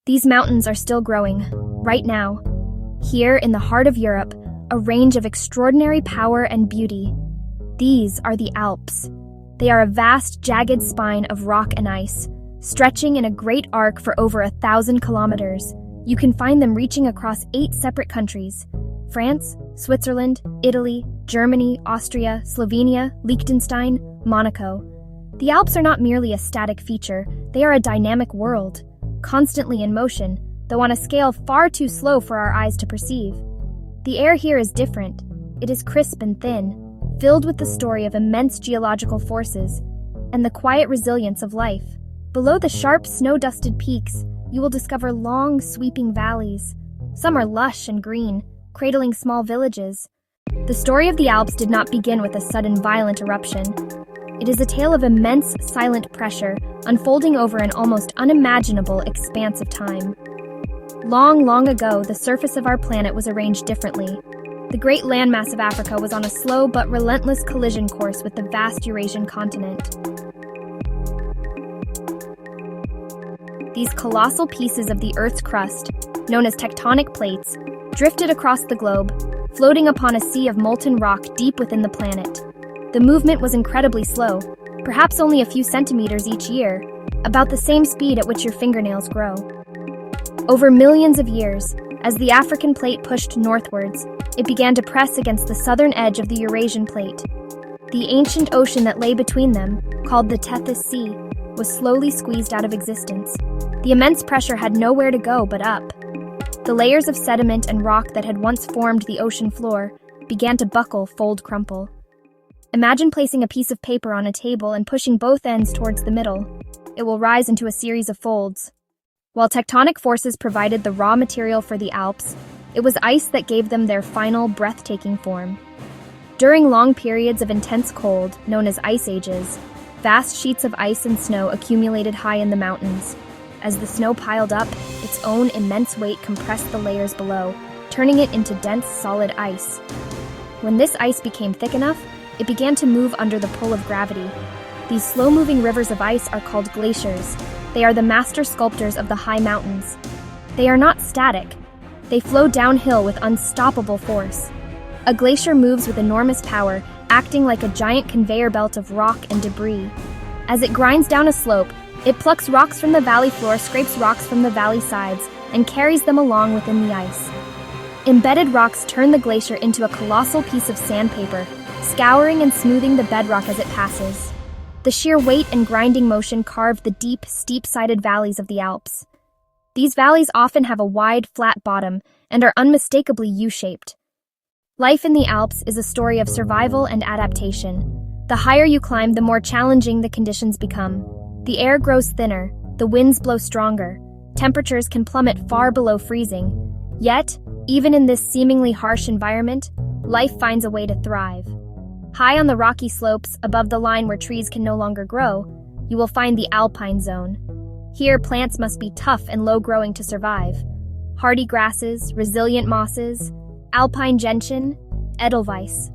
These mountains are still growing, right now. Here in the heart of Europe, a range of extraordinary power and beauty. These are the Alps. They are a vast, jagged spine of rock and ice, stretching in a great arc for over 1,000 kilometers. You can find them reaching across 8 separate countries: France, Switzerland, Italy, Germany, Austria, Slovenia, Liechtenstein, Monaco. The Alps are not merely a static feature, they are a dynamic world, constantly in motion, though on a scale far too slow for our eyes to perceive. The air here is different. It is crisp and thin, filled with the story of immense geological forces and the quiet resilience of life. Below the sharp, snow-dusted peaks, you will discover long, sweeping valleys. Some are lush and green, cradling small villages. The story of the Alps did not begin with a sudden violent eruption. It is a tale of immense, silent pressure unfolding over an almost unimaginable expanse of time. Long, long ago, the surface of our planet was arranged differently. The great landmass of Africa was on a slow but relentless collision course with the vast Eurasian continent. These colossal pieces of the Earth's crust, known as tectonic plates, drifted across the globe, floating upon a sea of molten rock deep within the planet. The movement was incredibly slow, perhaps only a few centimeters each year, about the same speed at which your fingernails grow. Over millions of years, as the African plate pushed northwards, it began to press against the southern edge of the Eurasian plate. The ancient ocean that lay between them, called the Tethys Sea, was slowly squeezed out of existence. The immense pressure had nowhere to go but up. The layers of sediment and rock that had once formed the ocean floor began to buckle, fold, crumple. Imagine placing a piece of paper on a table and pushing both ends towards the middle. It will rise into a series of folds. While tectonic forces provided the raw material for the Alps, it was ice that gave them their final, breathtaking form. During long periods of intense cold, known as ice ages, vast sheets of ice and snow accumulated high in the mountains. As the snow piled up, its own immense weight compressed the layers below, turning it into dense, solid ice. When this ice became thick enough, it began to move under the pull of gravity. These slow-moving rivers of ice are called glaciers. They are the master sculptors of the high mountains. They are not static. They flow downhill with unstoppable force. A glacier moves with enormous power, acting like a giant conveyor belt of rock and debris. As it grinds down a slope, it plucks rocks from the valley floor, scrapes rocks from the valley sides, and carries them along within the ice. Embedded rocks turn the glacier into a colossal piece of sandpaper, scouring and smoothing the bedrock as it passes. The sheer weight and grinding motion carve the deep, steep-sided valleys of the Alps. These valleys often have a wide, flat bottom and are unmistakably U-shaped. Life in the Alps is a story of survival and adaptation. The higher you climb, the more challenging the conditions become. The air grows thinner, the winds blow stronger, temperatures can plummet far below freezing. Yet, even in this seemingly harsh environment, life finds a way to thrive. High on the rocky slopes, above the line where trees can no longer grow, you will find the alpine zone. Here, plants must be tough and low-growing to survive. Hardy grasses, resilient mosses, alpine gentian, edelweiss.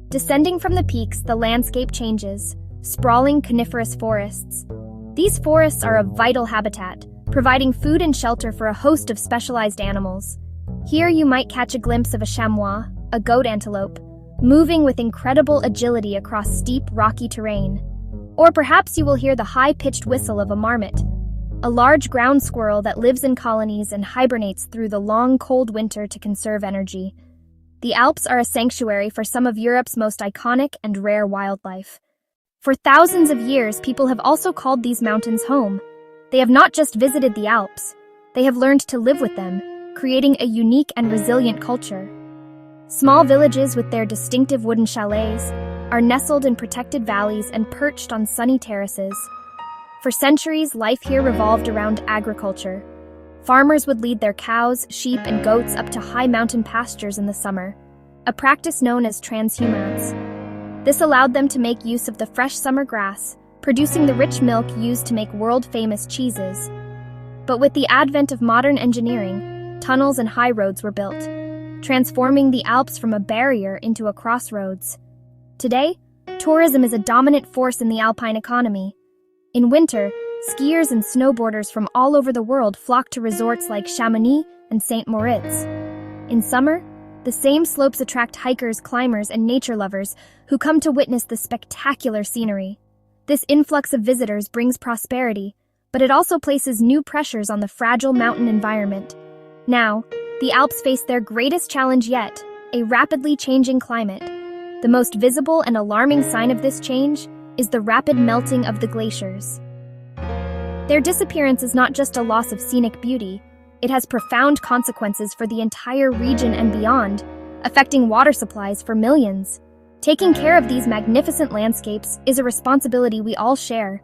Descending from the peaks, the landscape changes, sprawling coniferous forests. These forests are a vital habitat, providing food and shelter for a host of specialized animals. Here you might catch a glimpse of a chamois, a goat antelope, moving with incredible agility across steep, rocky terrain. Or perhaps you will hear the high-pitched whistle of a marmot, a large ground squirrel that lives in colonies and hibernates through the long, cold winter to conserve energy. The Alps are a sanctuary for some of Europe's most iconic and rare wildlife. For thousands of years, people have also called these mountains home. They have not just visited the Alps, they have learned to live with them, creating a unique and resilient culture. Small villages with their distinctive wooden chalets are nestled in protected valleys and perched on sunny terraces. For centuries, life here revolved around agriculture. Farmers would lead their cows, sheep, and goats up to high mountain pastures in the summer, a practice known as transhumance. This allowed them to make use of the fresh summer grass, producing the rich milk used to make world-famous cheeses. But with the advent of modern engineering, tunnels and high roads were built, transforming the Alps from a barrier into a crossroads. Today, tourism is a dominant force in the alpine economy. In winter, Skiers and snowboarders from all over the world flock to resorts like Chamonix and St. Moritz. In summer, the same slopes attract hikers, climbers, and nature lovers who come to witness the spectacular scenery. This influx of visitors brings prosperity, but it also places new pressures on the fragile mountain environment. Now, the Alps face their greatest challenge yet, a rapidly changing climate. The most visible and alarming sign of this change is the rapid melting of the glaciers. Their disappearance is not just a loss of scenic beauty, it has profound consequences for the entire region and beyond, affecting water supplies for millions. Taking care of these magnificent landscapes is a responsibility we all share.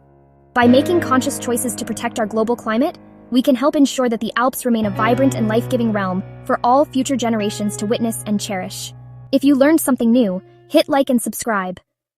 By making conscious choices to protect our global climate, we can help ensure that the Alps remain a vibrant and life-giving realm for all future generations to witness and cherish. If you learned something new, hit like and subscribe.